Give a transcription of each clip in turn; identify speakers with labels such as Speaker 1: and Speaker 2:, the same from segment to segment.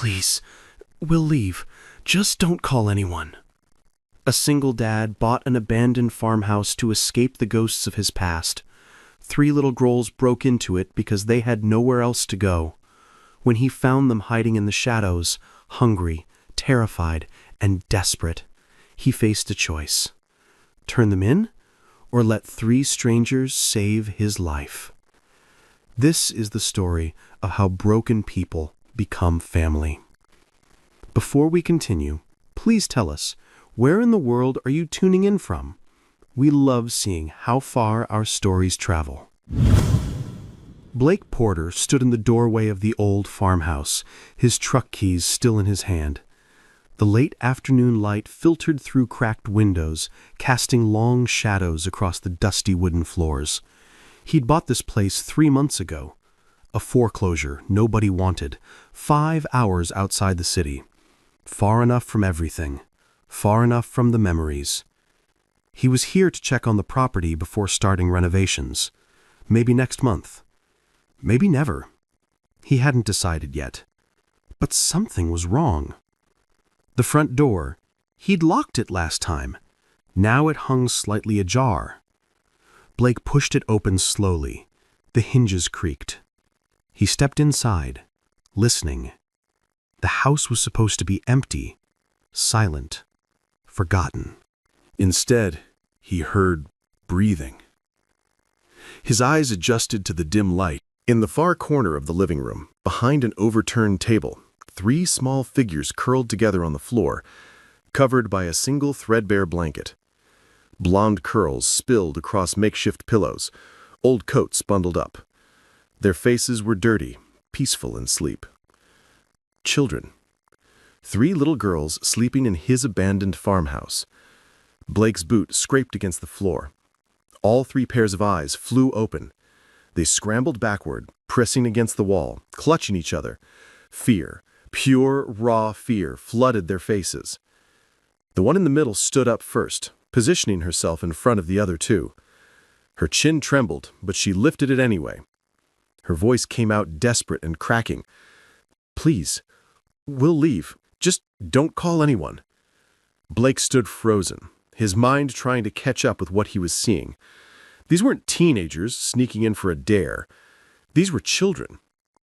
Speaker 1: Please, we'll leave. Just don't call anyone. A single dad bought an abandoned farmhouse to escape the ghosts of his past. 3 little girls broke into it because they had nowhere else to go. When he found them hiding in the shadows, hungry, terrified, and desperate, he faced a choice. Turn them in, or let 3 strangers save his life. This is the story of how broken people become family. Before we continue, please tell us, where in the world are you tuning in from? We love seeing how far our stories travel. Blake Porter stood in the doorway of the old farmhouse, his truck keys still in his hand. The late afternoon light filtered through cracked windows, casting long shadows across the dusty wooden floors. He'd bought this place 3 months ago. A foreclosure nobody wanted, 5 hours outside the city. Far enough from everything, far enough from the memories. He was here to check on the property before starting renovations. Maybe next month. Maybe never. He hadn't decided yet. But something was wrong. The front door, he'd locked it last time. Now it hung slightly ajar. Blake pushed it open slowly. The hinges creaked. He stepped inside, listening. The house was supposed to be empty, silent, forgotten.
Speaker 2: Instead, he heard breathing. His eyes adjusted to the dim light. In the far corner of the living room, behind an overturned table, 3 small figures curled together on the floor, covered by a single threadbare blanket. Blonde curls spilled across makeshift pillows, old coats bundled up. Their faces were dirty, peaceful in sleep. Children. 3 little girls sleeping in his abandoned farmhouse. Blake's boot scraped against the floor. All 3 pairs of eyes flew open. They scrambled backward, pressing against the wall, clutching each other. Fear, pure, raw fear, flooded their faces. The one in the middle stood up first, positioning herself in front of the other 2. Her chin trembled, but she lifted it anyway. Her voice came out desperate and cracking. "Please, we'll leave. Just don't call anyone." Blake stood frozen, his mind trying to catch up with what he was seeing. These weren't teenagers sneaking in for a dare. These were children,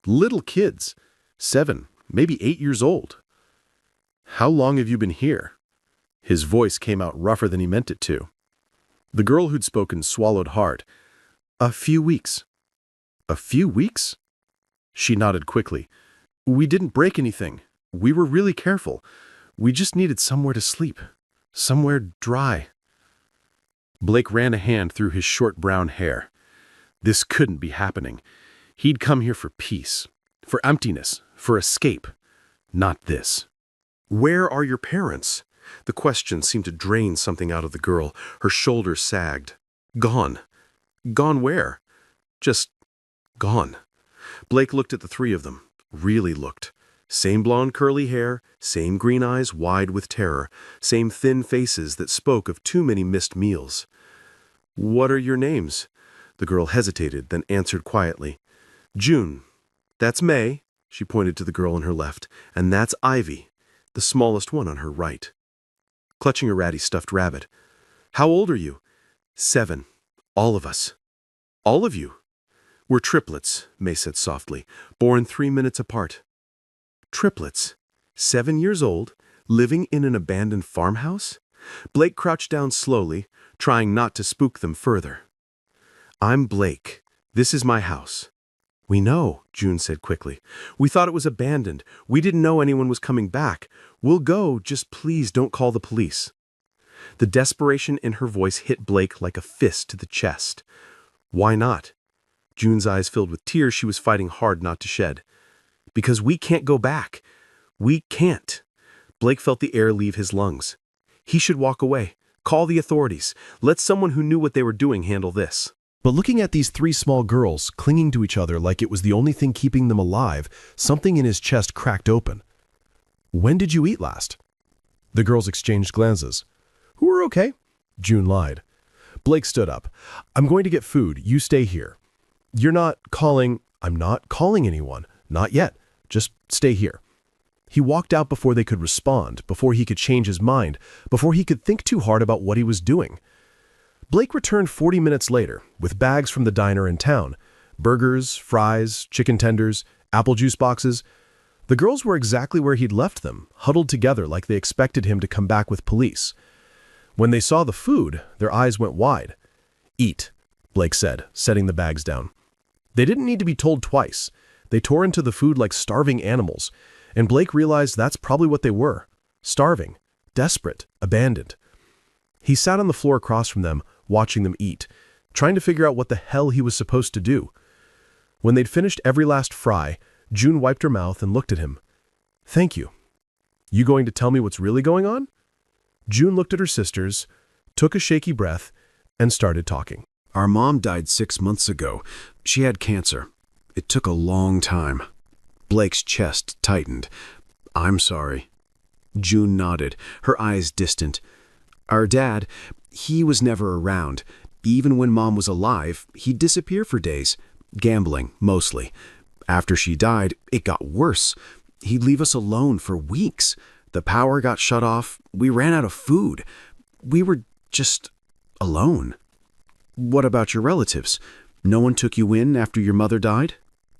Speaker 2: little kids, 7, maybe 8 years old. "How long have you been here?" His voice came out rougher than he meant it to. The girl who'd spoken swallowed hard. "A few weeks." "A few weeks?" She nodded quickly. "We didn't break anything. We were really careful. We just needed somewhere to sleep. Somewhere dry." Blake ran a hand through his short brown hair. This couldn't be happening. He'd come here for peace, for emptiness, for escape. Not this. "Where are your parents?" The question seemed to drain something out of the girl. Her shoulders sagged. "Gone." "Gone where?" "Just gone." Blake looked at the 3 of them. Really looked. Same blonde curly hair, same green eyes wide with terror, same thin faces that spoke of too many missed meals. "What are your names?" The girl hesitated, then answered quietly. "June. That's May," she pointed to the girl on her left, "and that's Ivy, the smallest one on her right." Clutching a ratty stuffed rabbit. "How old are you?" 7. All of us." "All of you?" "We're triplets," May said softly, "born 3 minutes apart." Triplets? 7 years old, living in an abandoned farmhouse? Blake crouched down slowly, trying not to spook them further. "I'm Blake. This is my house." "We know," June said quickly. "We thought it was abandoned. We didn't know anyone was coming back. We'll go, just please don't call the police." The desperation in her voice hit Blake like a fist to the chest. "Why not?" June's eyes filled with tears she was fighting hard not to shed. "Because we can't go back. We can't." Blake felt the air leave his lungs. He should walk away. Call the authorities. Let someone who knew what they were doing handle this. But looking at these 3 small girls, clinging to each other like it was the only thing keeping them alive, something in his chest cracked open. "When did you eat last?" The girls exchanged glances. "We're okay." June lied. Blake stood up. "I'm going to get food. You stay here." "You're not calling—" "I'm not calling anyone. Not yet. Just stay here." He walked out before they could respond, before he could change his mind, before he could think too hard about what he was doing. Blake returned 40 minutes later with bags from the diner in town. Burgers, fries, chicken tenders, apple juice boxes. The girls were exactly where he'd left them, huddled together like they expected him to come back with police. When they saw the food, their eyes went wide. "Eat," Blake said, setting the bags down. They didn't need to be told twice. They tore into the food like starving animals, and Blake realized that's probably what they were. Starving, desperate, abandoned. He sat on the floor across from them, watching them eat, trying to figure out what the hell he was supposed to do. When they'd finished every last fry, June wiped her mouth and looked at him. "Thank you. You going to tell me what's really going on?" June looked at her sisters, took a shaky breath, and started talking.
Speaker 1: Our mom died 6 months ago. She had cancer. It took a long time. Blake's chest tightened. "I'm sorry." June nodded, her eyes distant. "Our dad, he was never around. Even when Mom was alive, he'd disappear for days. Gambling, mostly. After she died, it got worse. He'd leave us alone for weeks. The power got shut off. We ran out of food. We were just alone." "What about your relatives? No one took you in after your mother died?"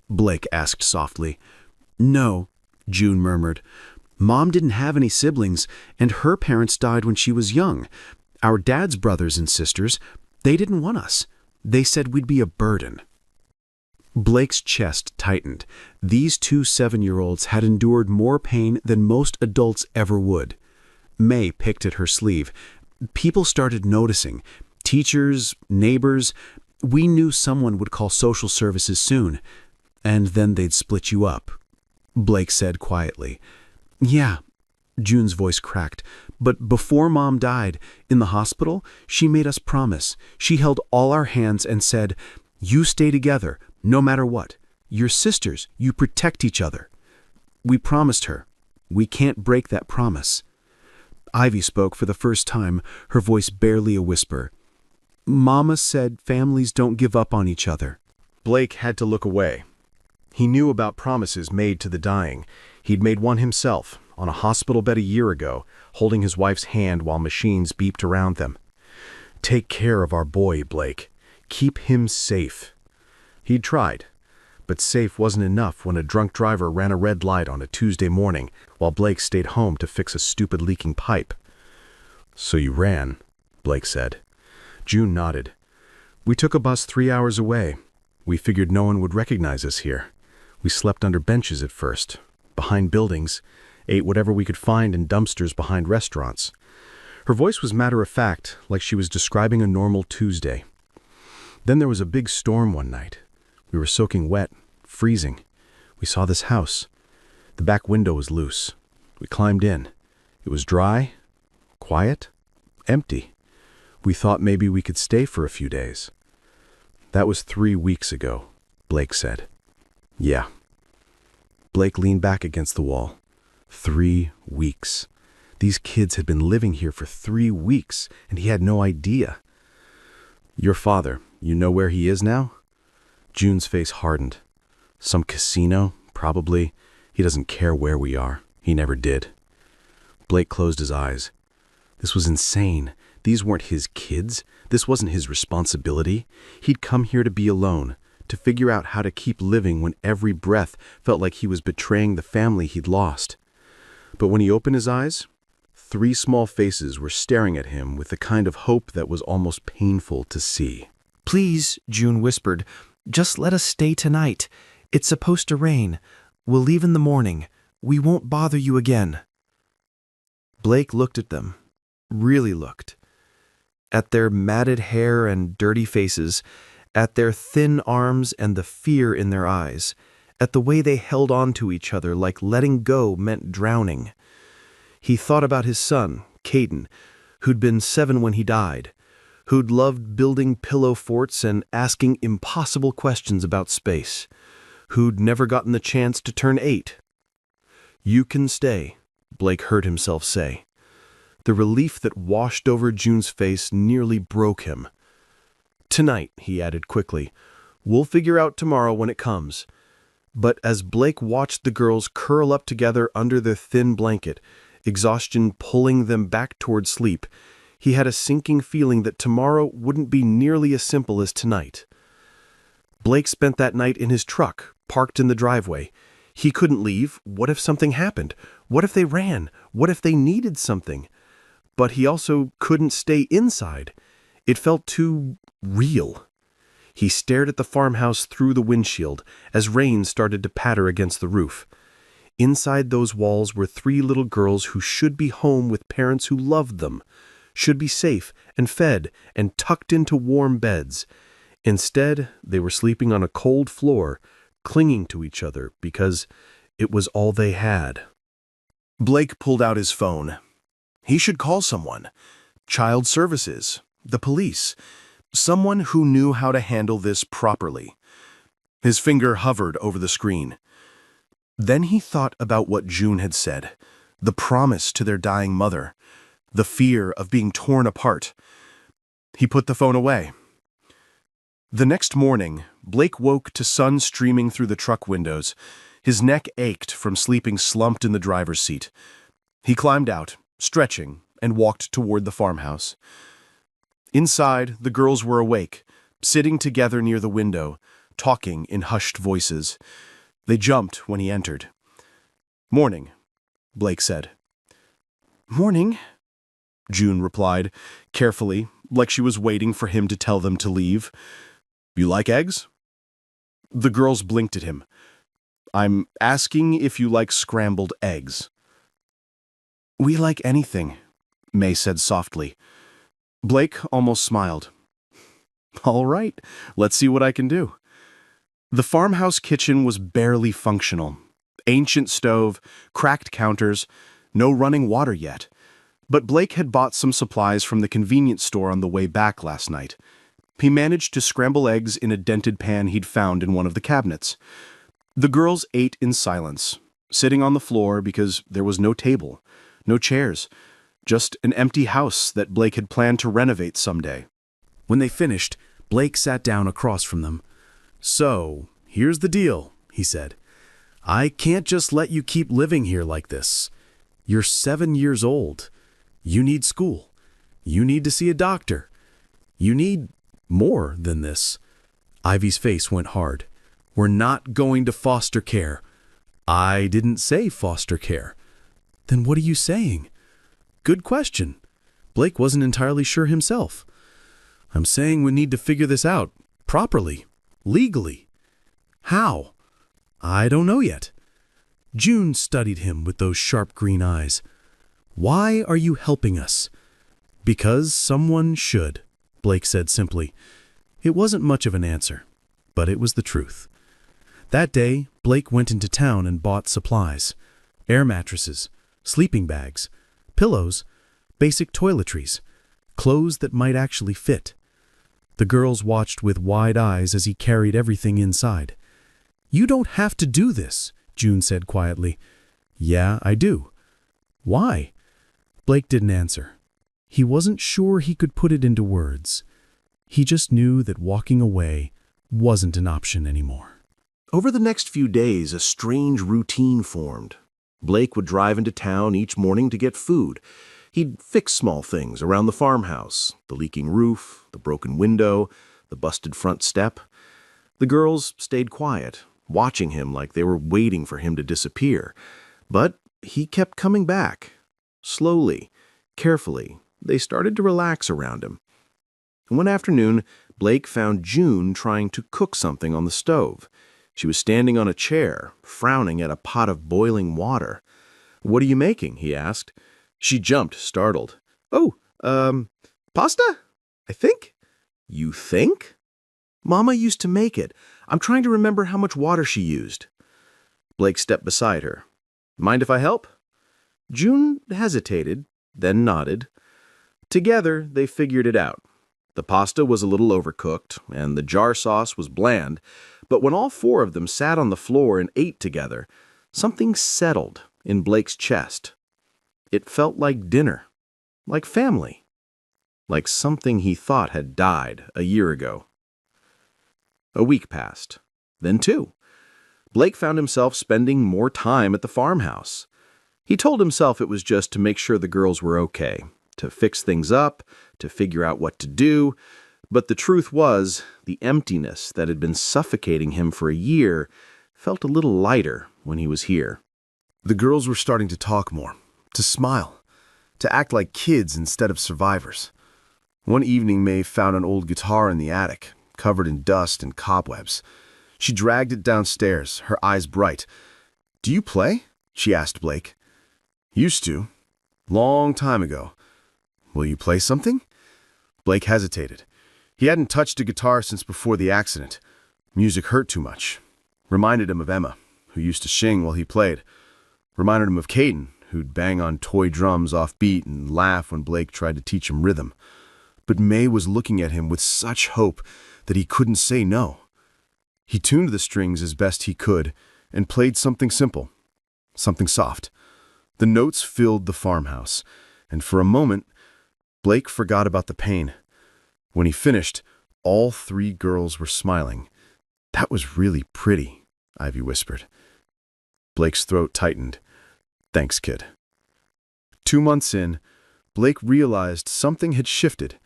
Speaker 1: Blake asked softly. "No," June murmured. "Mom didn't have any siblings, and her parents died when she was young. Our dad's brothers and sisters, they didn't want us. They said we'd be a burden." Blake's chest tightened. These two 7-year-olds had endured more pain than most adults ever would. May picked at her sleeve. People started noticing. Teachers, neighbors. We knew someone would call social services soon. And then they'd split you up. Blake said quietly. "Yeah." June's voice cracked. "But before Mom died, in the hospital, she made us promise. She held all our hands and said, 'You stay together, no matter what. You're sisters, you protect each other.' We promised her. We can't break that promise." Ivy spoke for the first time, her voice barely a whisper. "Mama said families don't give up on each other."
Speaker 2: Blake had to look away. He knew about promises made to the dying. He'd made one himself, on a hospital bed a year ago, holding his wife's hand while machines beeped around them. "Take care of our boy, Blake. Keep him safe." He'd tried, but safe wasn't enough when a drunk driver ran a red light on a Tuesday morning while Blake stayed home to fix a stupid leaking pipe. "So you ran," Blake said. June nodded. "We took a bus 3 hours away. We figured no one would recognize us here. We slept under benches at first, behind buildings, ate whatever we could find in dumpsters behind restaurants." Her voice was matter-of-fact, like she was describing a normal Tuesday. "Then there was a big storm one night. We were soaking wet, freezing. We saw this house. The back window was loose. We climbed in. It was dry, quiet, empty. We thought maybe we could stay for a few days." "That was 3 weeks ago," Blake said. "Yeah." Blake leaned back against the wall. 3 weeks. These kids had been living here for 3 weeks, and he had no idea. "Your father, you know where he is now?" June's face hardened. "Some casino, probably. He doesn't care where we are. He never did." Blake closed his eyes. This was insane. These weren't his kids. This wasn't his responsibility. He'd come here to be alone, to figure out how to keep living when every breath felt like he was betraying the family he'd lost. But when he opened his eyes, 3 small faces were staring at him with the kind of hope that was almost painful to see.
Speaker 1: "Please," June whispered, "just let us stay tonight. It's supposed to rain. We'll leave in the morning. We won't bother you again." Blake looked at them, really looked. At their matted hair and dirty faces, at their thin arms and the fear in their eyes, at the way they held on to each other like letting go meant drowning. He thought about his son, Caden, who'd been 7 when he died, who'd loved building pillow forts and asking impossible questions about space, who'd never gotten the chance to turn 8. "You can stay," Blake heard himself say. The relief that washed over June's face nearly broke him. "Tonight," he added quickly. "We'll figure out tomorrow when it comes.
Speaker 2: But as Blake watched the girls curl up together under their thin blanket, exhaustion pulling them back toward sleep, he had a sinking feeling that tomorrow wouldn't be nearly as simple as tonight. Blake spent that night in his truck, parked in the driveway. He couldn't leave. What if something happened? What if they ran? What if they needed something? But he also couldn't stay inside. It felt too real. He stared at the farmhouse through the windshield as rain started to patter against the roof. Inside those walls were 3 little girls who should be home with parents who loved them, should be safe and fed and tucked into warm beds. Instead, they were sleeping on a cold floor, clinging to each other because it was all they had. Blake pulled out his phone. He should call someone. Child services, the police, someone who knew how to handle this properly. His finger hovered over the screen. Then he thought about what June had said, the promise to their dying mother, the fear of being torn apart. He put the phone away. The next morning, Blake woke to sun streaming through the truck windows. His neck ached from sleeping slumped in the driver's seat. He climbed out, stretching, and walked toward the farmhouse. Inside, the girls were awake, sitting together near the window, talking in hushed voices. They jumped when he entered. "Morning," Blake said. "Morning," June replied, carefully, like she was waiting for him to tell them to leave. "You like eggs?" The girls blinked at him. "I'm asking if you like scrambled eggs." "We like anything," May said softly. Blake almost smiled. "All right, let's see what I can do." The farmhouse kitchen was barely functional. Ancient stove, cracked counters, no running water yet. But Blake had bought some supplies from the convenience store on the way back last night. He managed to scramble eggs in a dented pan he'd found in one of the cabinets. The girls ate in silence, sitting on the floor because there was no table, no chairs, just an empty house that Blake had planned to renovate someday. When they finished, Blake sat down across from them. "So, here's the deal," he said. "I can't just let you keep living here like this. You're 7 years old. You need school. You need to see a doctor. You need more than this." Ivy's face went hard. "We're not going to foster care." "I didn't say foster care." "Then what are you saying?" "Good question." Blake wasn't entirely sure himself. "I'm saying we need to figure this out, properly, legally." "How?" "I don't know yet." June studied him with those sharp green eyes. "Why are you helping us?" "Because someone should," Blake said simply. It wasn't much of an answer, but it was the truth. That day, Blake went into town and bought supplies. Air mattresses, sleeping bags, pillows, basic toiletries, clothes that might actually fit. The girls watched with wide eyes as he carried everything inside. "You don't have to do this," June said quietly. "Yeah, I do." "Why?" Blake didn't answer. He wasn't sure he could put it into words. He just knew that walking away wasn't an option anymore. Over the next few days, a strange routine formed. Blake would drive into town each morning to get food. He'd fix small things around the farmhouse, the leaking roof, the broken window, the busted front step. The girls stayed quiet, watching him like they were waiting for him to disappear. But he kept coming back. Slowly, carefully, they started to relax around him. One afternoon, Blake found June trying to cook something on the stove. She was standing on a chair, frowning at a pot of boiling water. "What are you making?" he asked. She jumped, startled. "Oh, pasta? I think." "You think?" "Mama used to make it. I'm trying to remember how much water she used." Blake stepped beside her. "Mind if I help?" June hesitated, then nodded. Together, they figured it out. The pasta was a little overcooked, and the jar sauce was bland, but when all 4 of them sat on the floor and ate together, something settled in Blake's chest. It felt like dinner, like family, like something he thought had died a year ago. A week passed, then 2. Blake found himself spending more time at the farmhouse. He told himself it was just to make sure the girls were okay, to fix things up, to figure out what to do. But the truth was, the emptiness that had been suffocating him for a year felt a little lighter when he was here.
Speaker 3: The girls were starting to talk more, to smile, to act like kids instead of survivors. One evening, May found an old guitar in the attic, covered in dust and cobwebs. She dragged it downstairs, her eyes bright. "Do you play?" she asked Blake. "Used to. Long time ago. Will you play something?" Blake hesitated. He hadn't touched a guitar since before the accident. Music hurt too much. Reminded him of Emma, who used to sing while he played. Reminded him of Caden, who'd bang on toy drums off beat and laugh when Blake tried to teach him rhythm. But May was looking at him with such hope that he couldn't say no. He tuned the strings as best he could and played something simple, something soft. The notes filled the farmhouse, and for a moment, Blake forgot about the pain. When he finished, all three girls were smiling. "That was really pretty," Ivy whispered. Blake's throat tightened. "Thanks, kid." 2 months in, Blake realized something had shifted.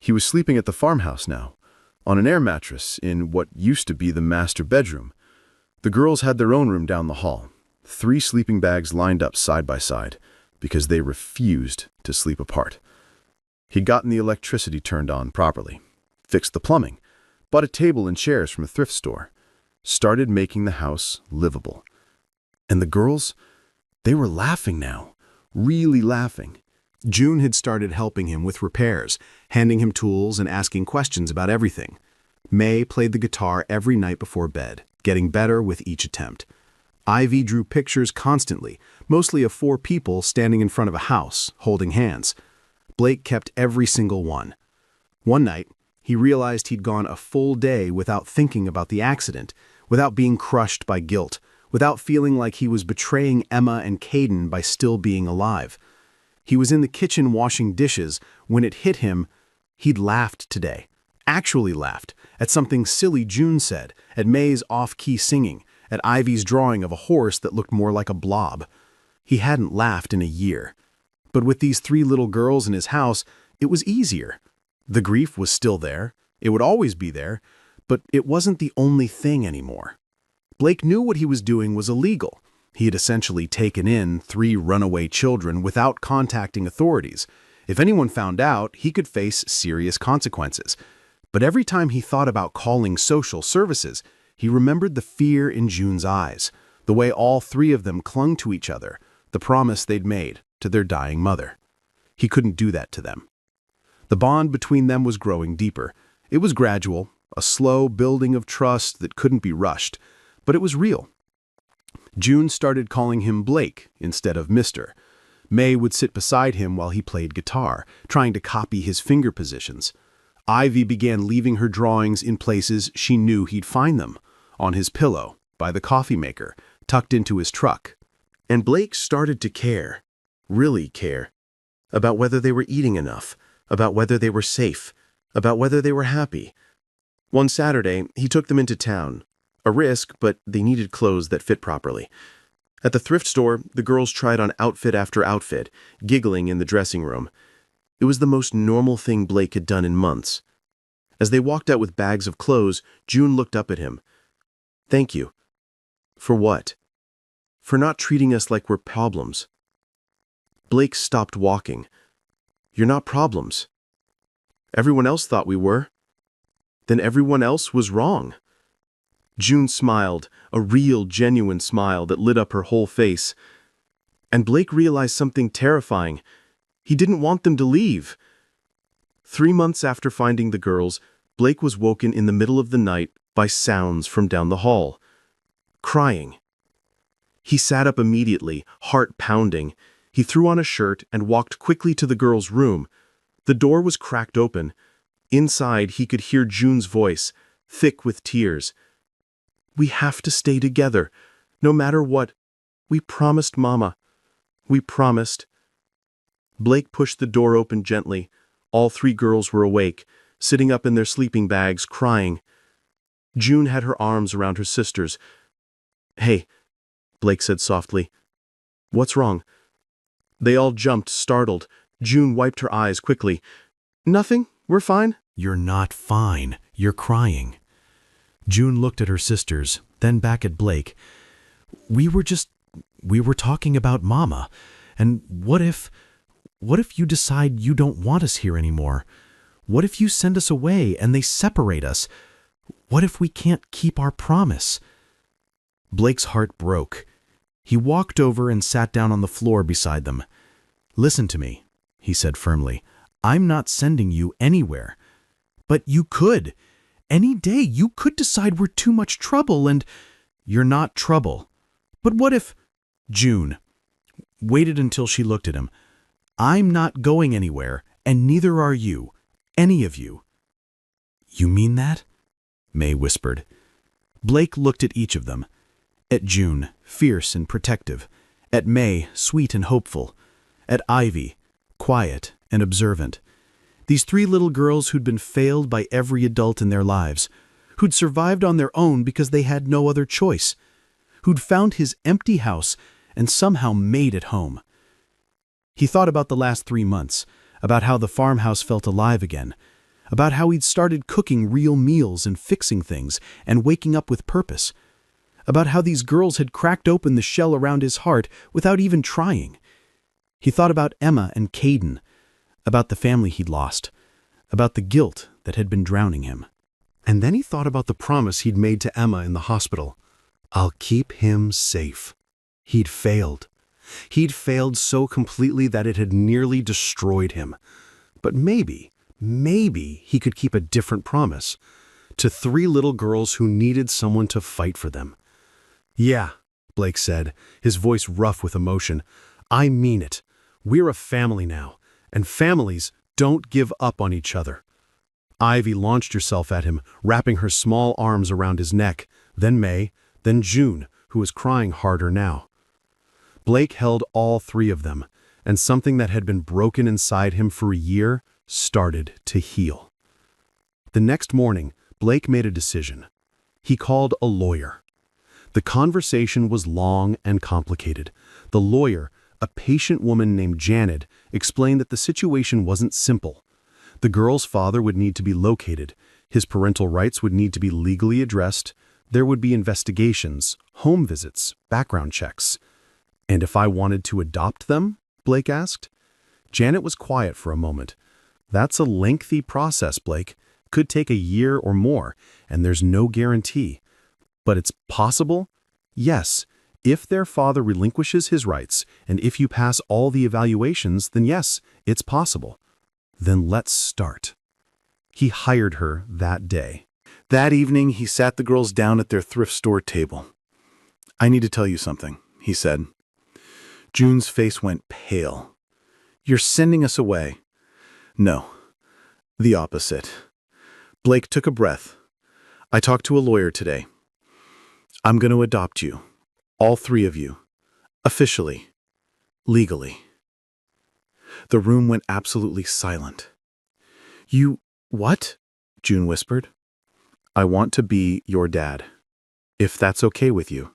Speaker 3: He was sleeping at the farmhouse now, on an air mattress in what used to be the master bedroom. The girls had their own room down the hall, 3 sleeping bags lined up side by side, because they refused to sleep apart. He'd gotten the electricity turned on properly, fixed the plumbing, bought a table and chairs from a thrift store, started making the house livable. And the girls, they were laughing now, really laughing. June had started helping him with repairs, handing him tools and asking questions about everything. May played the guitar every night before bed, getting better with each attempt. Ivy drew pictures constantly, mostly of 4 people standing in front of a house, holding hands. Blake kept every single one. One night, he realized he'd gone a full day without thinking about the accident, without being crushed by guilt, without feeling like he was betraying Emma and Caden by still being alive. He was in the kitchen washing dishes when it hit him. He'd laughed today, actually laughed, at something silly June said, at May's off-key singing, at Ivy's drawing of a horse that looked more like a blob. He hadn't laughed in a year. But with these 3 little girls in his house, it was easier. The grief was still there. It would always be there. But it wasn't the only thing anymore. Blake knew what he was doing was illegal. He had essentially taken in 3 runaway children without contacting authorities. If anyone found out, he could face serious consequences. But every time he thought about calling social services, he remembered the fear in June's eyes, the way all 3 of them clung to each other, the promise they'd made to their dying mother. He couldn't do that to them. The bond between them was growing deeper. It was gradual, a slow building of trust that couldn't be rushed, but it was real. June started calling him Blake instead of Mr. May would sit beside him while he played guitar, trying to copy his finger positions. Ivy began leaving her drawings in places she knew he'd find them, on his pillow, by the coffee maker, tucked into his truck. And Blake started to care, really care, about whether they were eating enough, about whether they were safe, about whether they were happy. One Saturday, he took them into town. A risk, but they needed clothes that fit properly. At the thrift store, the girls tried on outfit after outfit, giggling in the dressing room. It was the most normal thing Blake had done in months. As they walked out with bags of clothes, June looked up at him. "Thank you." "For what?" "For not treating us like we're problems." Blake stopped walking. "You're not problems. Everyone else thought we were. Then everyone else was wrong." June smiled, a real, genuine smile that lit up her whole face. And Blake realized something terrifying. He didn't want them to leave. 3 months after finding the girls, Blake was woken in the middle of the night by sounds from down the hall. Crying. He sat up immediately, heart pounding. He threw on a shirt and walked quickly to the girls' room. The door was cracked open. Inside, he could hear June's voice, thick with tears. "We have to stay together, no matter what. We promised Mama. We promised." Blake pushed the door open gently. All 3 girls were awake, sitting up in their sleeping bags, crying. June had her arms around her sisters.
Speaker 1: "Hey," Blake said softly. "What's wrong?" They all jumped, startled. June wiped her eyes quickly. "Nothing. We're fine."
Speaker 2: "You're not fine. You're crying." June looked at her sisters, then back at Blake. We were talking about Mama. And what if you decide you don't want us here anymore? What if you send us away and they separate us? What if we can't keep our promise?" Blake's heart broke. He walked over and sat down on the floor beside them. "Listen to me," he said firmly. "I'm not sending you anywhere. But you could. Any day you could decide we're too much trouble and you're not trouble. But what if—" June waited until she looked at him. "I'm not going anywhere, and neither are you. Any of you." "You mean that?" May whispered. Blake looked at each of them. At June, fierce and protective. At May, sweet and hopeful. At Ivy, quiet and observant. These three little girls who'd been failed by every adult in their lives, who'd survived on their own because they had no other choice, who'd found his empty house and somehow made it home. He thought about the last 3 months, about how the farmhouse felt alive again, about how he'd started cooking real meals and fixing things and waking up with purpose, about how these girls had cracked open the shell around his heart without even trying. He thought about Emma and Caden, about the family he'd lost, about the guilt that had been drowning him.
Speaker 1: And then he thought about the promise he'd made to Emma in the hospital. "I'll keep him safe." He'd failed. He'd failed so completely that it had nearly destroyed him. But maybe he could keep a different promise to 3 little girls who needed someone to fight for them. "Yeah," Blake said, his voice rough with emotion. "I mean it. We're a family now, and families don't give up on each other." Ivy launched herself at him, wrapping her small arms around his neck, then May, then June, who was crying harder now. Blake held all 3 of them, and something that had been broken inside him for a year started to heal. The next morning, Blake made a decision. He called a lawyer. The conversation was long and complicated. The lawyer, a patient woman named Janet, explained that the situation wasn't simple. The girl's father would need to be located. His parental rights would need to be legally addressed. There would be investigations, home visits, background checks. "And if I wanted to adopt them?" Blake asked. Janet was quiet for a moment. "That's a lengthy process, Blake. Could take a year or more, and there's no guarantee. But it's possible? Yes. If their father relinquishes his rights, and if you pass all the evaluations, then yes, it's possible. Then let's start." He hired her that day. That evening, he sat the girls down at their thrift store table. "I need to tell you something," he said. June's face went pale. "You're sending us away." "No, the opposite." Blake took a breath. "I talked to a lawyer today. I'm going to adopt you, all 3 of you, officially, legally." The room went absolutely silent. "You, what?" June whispered. "I want to be your dad, if that's okay with you."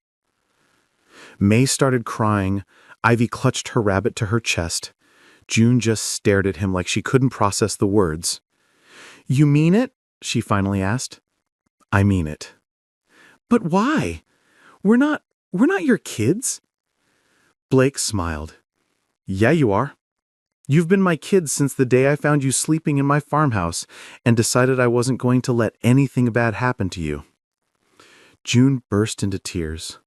Speaker 1: May started crying. Ivy clutched her rabbit to her chest. June just stared at him like she couldn't process the words. "You mean it?" she finally asked. "I mean it." "But why? We're not your kids." Blake smiled. "Yeah, you are. You've been my kids since the day I found you sleeping in my farmhouse and decided I wasn't going to let anything bad happen to you." June burst into tears.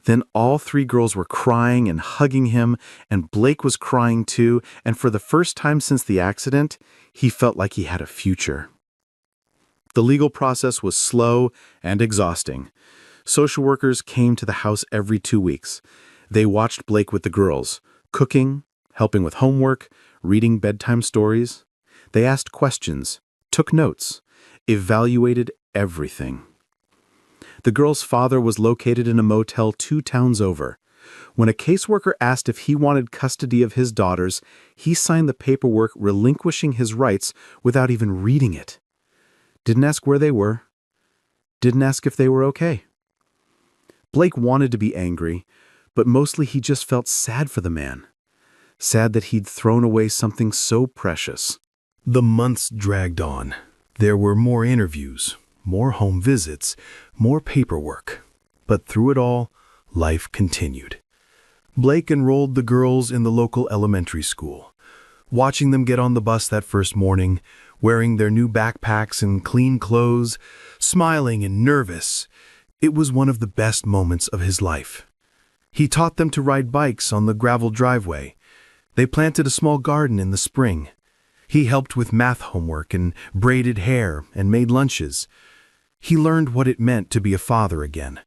Speaker 1: Then all 3 girls were crying and hugging him, and Blake was crying too, and for the first time since the accident, he felt like he had a future. The legal process was slow and exhausting. Social workers came to the house every 2 weeks. They watched Blake with the girls, cooking, helping with homework, reading bedtime stories. They asked questions, took notes, evaluated everything. The girl's father was located in a motel 2 towns over. When a caseworker asked if he wanted custody of his daughters, he signed the paperwork relinquishing his rights without even reading it. Didn't ask where they were. Didn't ask if they were okay.
Speaker 3: Blake wanted to be angry, but mostly he just felt sad for the man. Sad that he'd thrown away something so precious.
Speaker 2: The months dragged on. There were more interviews, more home visits, more paperwork. But through it all, life continued. Blake enrolled the girls in the local elementary school. Watching them get on the bus that first morning, wearing their new backpacks and clean clothes, smiling and nervous, it was one of the best moments of his life. He taught them to ride bikes on the gravel driveway. They planted a small garden in the spring. He helped with math homework and braided hair and made lunches. He learned what it meant to be a father again.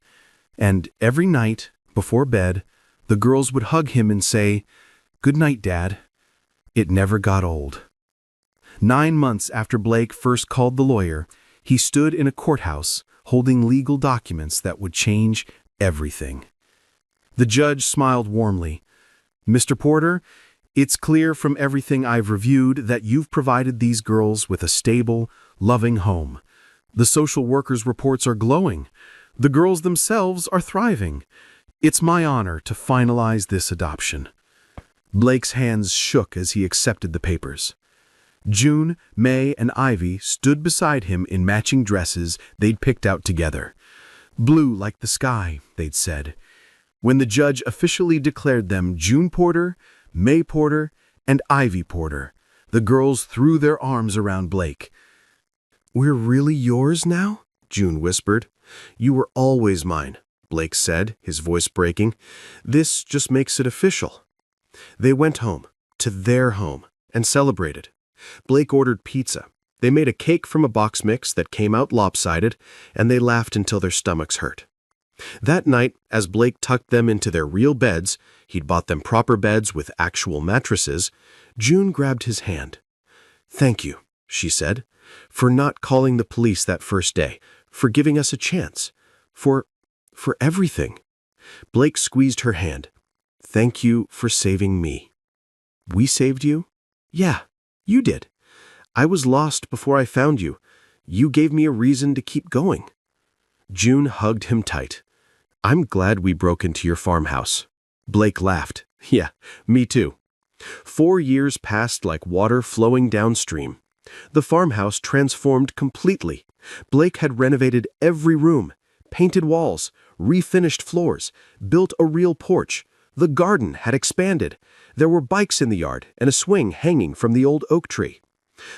Speaker 2: And every night, before bed, the girls would hug him and say, "Good night, Dad." It never got old. 9 months after Blake first called the lawyer, he stood in a courthouse holding legal documents that would change everything. The judge smiled warmly. "Mr. Porter, it's clear from everything I've reviewed that you've provided these girls with a stable, loving home. The social workers' reports are glowing. The girls themselves are thriving. It's my honor to finalize this adoption." Blake's hands shook as he accepted the papers. June, May, and Ivy stood beside him in matching dresses they'd picked out together. "Blue like the sky," they'd said. When the judge officially declared them June Porter, May Porter, and Ivy Porter, the girls threw their arms around Blake. "We're really yours now?" June whispered. "You were always mine," Blake said, his voice breaking. "This just makes it official." They went home, to their home, and celebrated. Blake ordered pizza. They made a cake from a box mix that came out lopsided, and they laughed until their stomachs hurt. That night, as Blake tucked them into their real beds, he'd bought them proper beds with actual mattresses, June grabbed his hand. "Thank you," she said, "for not calling the police that first day, for giving us a chance, for everything." Blake squeezed her hand. "Thank you for saving me." "We saved you?" "Yeah, you did. I was lost before I found you. You gave me a reason to keep going." June hugged him tight. "I'm glad we broke into your farmhouse." Blake laughed. "Yeah, me too." 4 years passed like water flowing downstream. The farmhouse transformed completely. Blake had renovated every room, painted walls, refinished floors, built a real porch. The garden had expanded. There were bikes in the yard and a swing hanging from the old oak tree.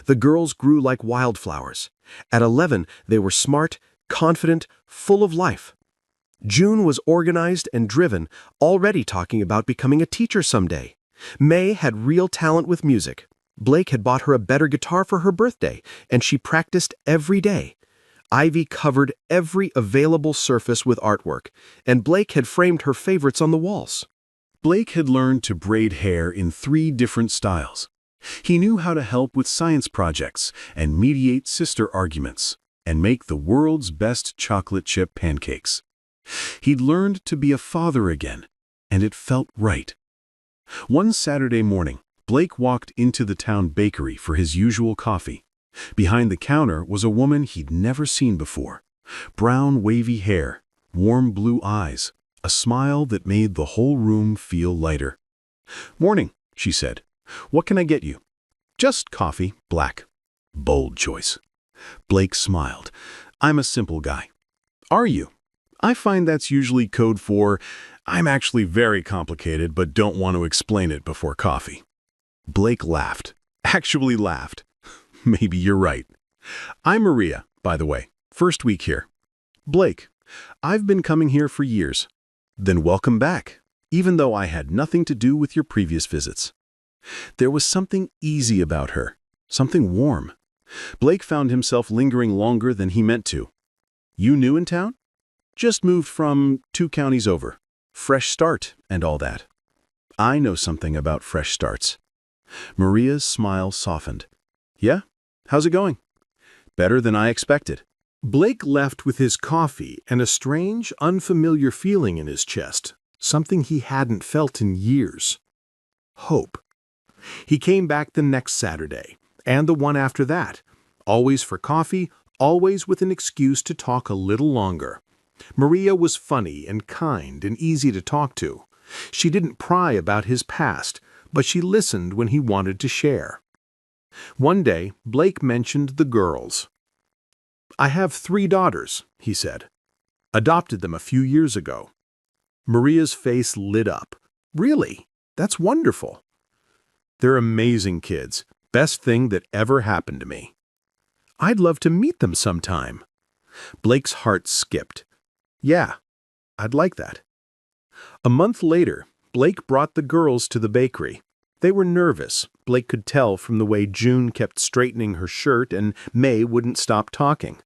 Speaker 2: The girls grew like wildflowers. At 11, they were smart, confident, full of life. June was organized and driven, already talking about becoming a teacher someday. May had real talent with music. Blake had bought her a better guitar for her birthday, and she practiced every day. Ivy covered every available surface with artwork, and Blake had framed her favorites on the walls. Blake had learned to braid hair in 3 different styles. He knew how to help with science projects and mediate sister arguments and make the world's best chocolate chip pancakes. He'd learned to be a father again, and it felt right. One Saturday morning, Blake walked into the town bakery for his usual coffee. Behind the counter was a woman he'd never seen before. Brown, wavy hair, warm blue eyes, a smile that made the whole room feel lighter. "Morning," she said. "What can I get you?" "Just coffee, black." Bold choice. Blake smiled. "I'm a simple guy." "Are you?" "I find that's usually code for, I'm actually very complicated but don't want to explain it before coffee." Blake laughed. Actually laughed. "Maybe you're right. I'm Maria, by the way. First week here." "Blake, I've been coming here for years." "Then welcome back, even though I had nothing to do with your previous visits." There was something easy about her, something warm. Blake found himself lingering longer than he meant to. "You new in town?" "Just moved from 2 counties over. Fresh start and all that." "I know something about fresh starts." Maria's smile softened. "Yeah? How's it going?" "Better than I expected."
Speaker 1: Blake left with his coffee and a strange, unfamiliar feeling in his chest, something he hadn't felt in years. Hope. He came back the next Saturday, and the one after that, always for coffee, always with an excuse to talk a little longer.
Speaker 2: Maria was funny and kind and easy to talk to. She didn't pry about his past, but she listened when he wanted to share. One day, Blake mentioned the girls. "I have 3 daughters," he said. "Adopted them a few years ago." Maria's face lit up. "Really? That's wonderful." "They're amazing kids. Best thing that ever happened to me." "I'd love to meet them sometime." Blake's heart skipped. "Yeah, I'd like that." A month later, Blake brought the girls to the bakery. They were nervous. Blake could tell from the way June kept straightening her shirt and May wouldn't stop talking.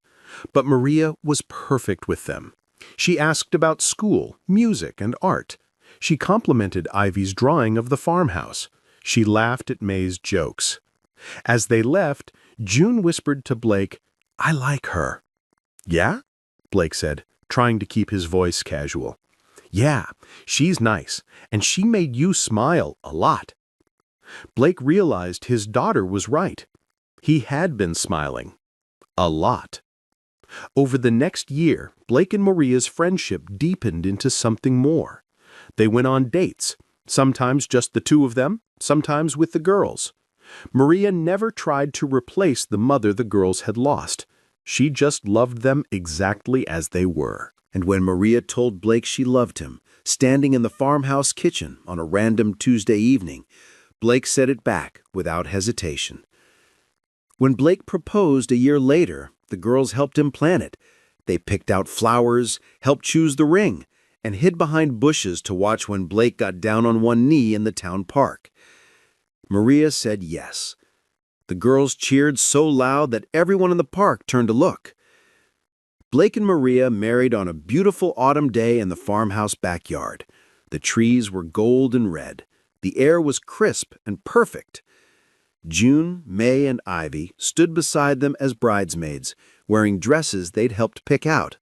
Speaker 2: But Maria was perfect with them. She asked about school, music, and art. She complimented Ivy's drawing of the farmhouse. She laughed at May's jokes. As they left, June whispered to Blake, "I like her." "Yeah?" Blake said, trying to keep his voice casual. "Yeah, she's nice, and she made you smile a lot." Blake realized his daughter was right. He had been smiling. A lot. Over the next year, Blake and Maria's friendship deepened into something more. They went on dates, sometimes just the two of them, sometimes with the girls. Maria never tried to replace the mother the girls had lost. She just loved them exactly as they were.
Speaker 3: And when Maria told Blake she loved him, standing in the farmhouse kitchen on a random Tuesday evening, Blake said it back without hesitation. When Blake proposed a year later, the girls helped him plan it. They picked out flowers, helped choose the ring, and hid behind bushes to watch when Blake got down on one knee in the town park. Maria said yes. The girls cheered so loud that everyone in the park turned to look. Blake and Maria married on a beautiful autumn day in the farmhouse backyard. The trees were gold and red. The air was crisp and perfect. June, May, and Ivy stood beside them as bridesmaids, wearing dresses they'd helped pick out.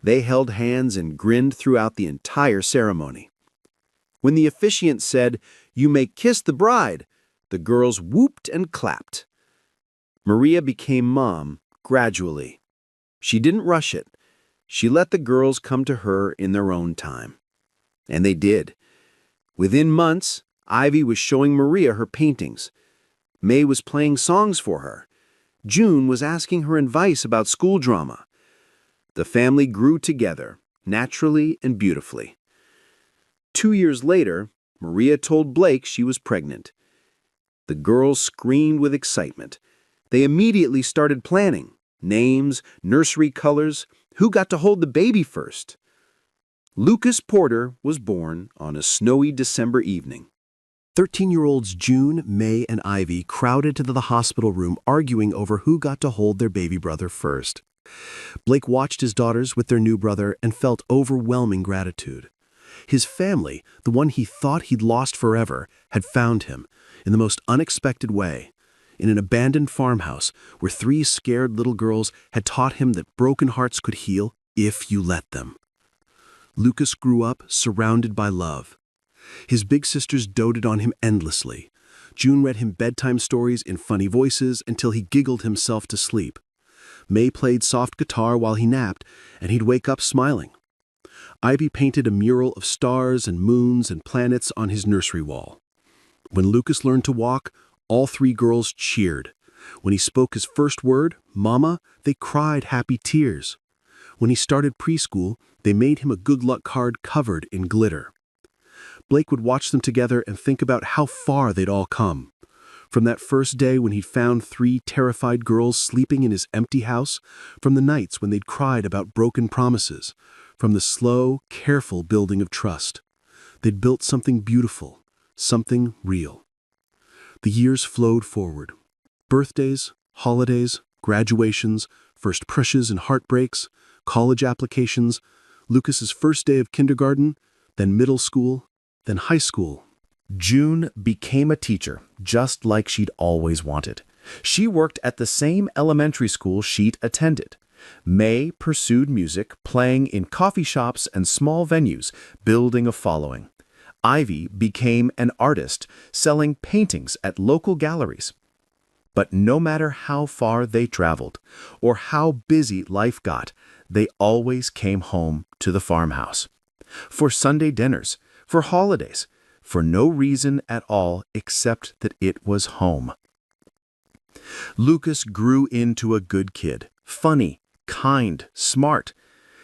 Speaker 3: They held hands and grinned throughout the entire ceremony. When the officiant said, "You may kiss the bride," the girls whooped and clapped. Maria became mom gradually. She didn't rush it. She let the girls come to her in their own time. And they did. Within months, Ivy was showing Maria her paintings. May was playing songs for her. June was asking her advice about school drama. The family grew together, naturally and beautifully. 2 years later, Maria told Blake she was pregnant. The girls screamed with excitement. They immediately started planning. Names, nursery colors, who got to hold the baby first. Lucas Porter was born on a snowy December evening.
Speaker 1: 13-year-olds June, May, and Ivy crowded to the hospital room arguing over who got to hold their baby brother first. Blake watched his daughters with their new brother and felt overwhelming gratitude. His family, the one he thought he'd lost forever, had found him in the most unexpected way. In an abandoned farmhouse where 3 scared little girls had taught him that broken hearts could heal if you let them. Lucas grew up surrounded by love. His big sisters doted on him endlessly. June read him bedtime stories in funny voices until he giggled himself to sleep. May played soft guitar while he napped, and he'd wake up smiling. Ivy painted a mural of stars and moons and planets on his nursery wall. When Lucas learned to walk, all 3 girls cheered. When he spoke his first word, Mama, they cried happy tears. When he started preschool, they made him a good luck card covered in glitter. Blake would watch them together and think about how far they'd all come. From that first day when he'd found 3 terrified girls sleeping in his empty house, from the nights when they'd cried about broken promises, from the slow, careful building of trust. They'd built something beautiful, something real. The years flowed forward. Birthdays, holidays, graduations, first crushes and heartbreaks, college applications, Lucas's first day of kindergarten, then middle school, then high school.
Speaker 4: June became a teacher, just like she'd always wanted. She worked at the same elementary school she'd attended. May pursued music, playing in coffee shops and small venues, building a following. Ivy became an artist, selling paintings at local galleries. But no matter how far they traveled, or how busy life got, they always came home to the farmhouse. For Sunday dinners, for holidays, for no reason at all except that it was home. Lucas grew into a good kid, funny, kind, smart.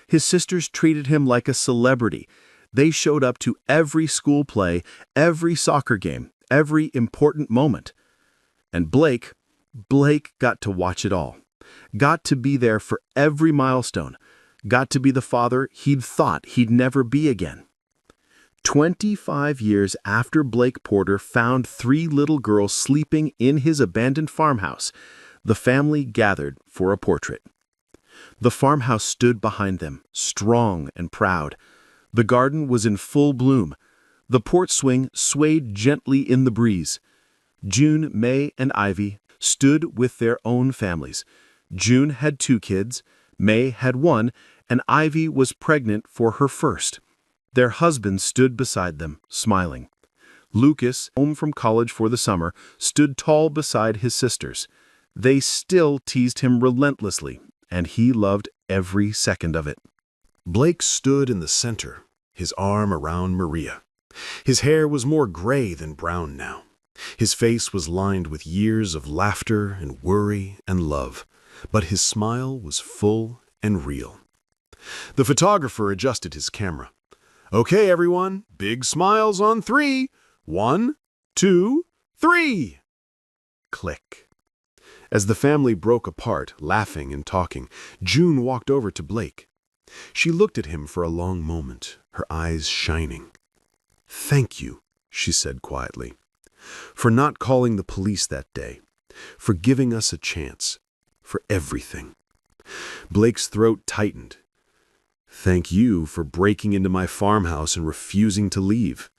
Speaker 4: His sisters treated him like a celebrity. They showed up to every school play, every soccer game, every important moment. And Blake got to watch it all. Got to be there for every milestone. Got to be the father he'd thought he'd never be again. 25 years after Blake Porter found 3 little girls sleeping in his abandoned farmhouse, the family gathered for a portrait. The farmhouse stood behind them, strong and proud. The garden was in full bloom. The porch swing swayed gently in the breeze. June, May, and Ivy stood with their own families. June had 2 kids, May had 1, and Ivy was pregnant for her first. Their husbands stood beside them, smiling. Lucas, home from college for the summer, stood tall beside his sisters. They still teased him relentlessly, and he loved every second of it.
Speaker 2: Blake stood in the center, his arm around Maria. His hair was more gray than brown now. His face was lined with years of laughter and worry and love, but his smile was full and real. The photographer adjusted his camera. "Okay, everyone, big smiles on 3. 1, 2, 3. Click. As the family broke apart, laughing and talking, June walked over to Blake. She looked at him for a long moment, her eyes shining. "Thank you," she said quietly, "for not calling the police that day, for giving us a chance, for everything." Blake's throat tightened. "Thank you for breaking into my farmhouse and refusing to leave."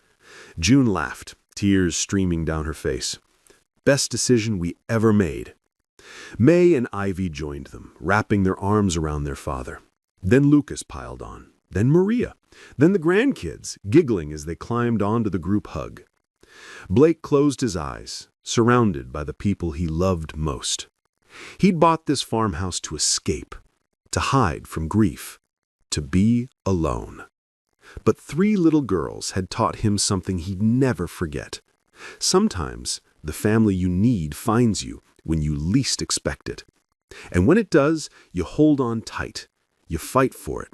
Speaker 2: June laughed, tears streaming down her face. "Best decision we ever made." May and Ivy joined them, wrapping their arms around their father. Then Lucas piled on, then Maria, then the grandkids, giggling as they climbed onto the group hug. Blake closed his eyes, surrounded by the people he loved most. He'd bought this farmhouse to escape, to hide from grief, to be alone. But 3 little girls had taught him something he'd never forget. Sometimes the family you need finds you when you least expect it. And when it does, you hold on tight. You fight for it.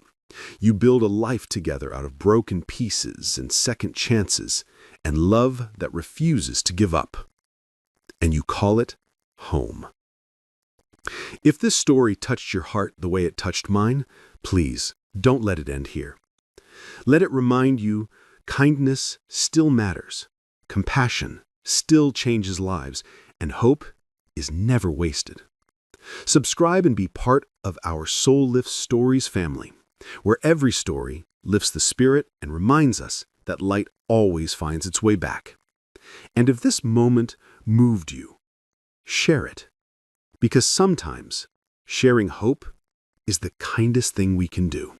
Speaker 2: You build a life together out of broken pieces and second chances and love that refuses to give up. And you call it home. If this story touched your heart the way it touched mine, please don't let it end here. Let it remind you kindness still matters, compassion still changes lives, and hope is never wasted. Subscribe and be part of our Soul Lifts Stories family, where every story lifts the spirit and reminds us that light always finds its way back. And if this moment moved you, share it, because sometimes sharing hope is the kindest thing we can do.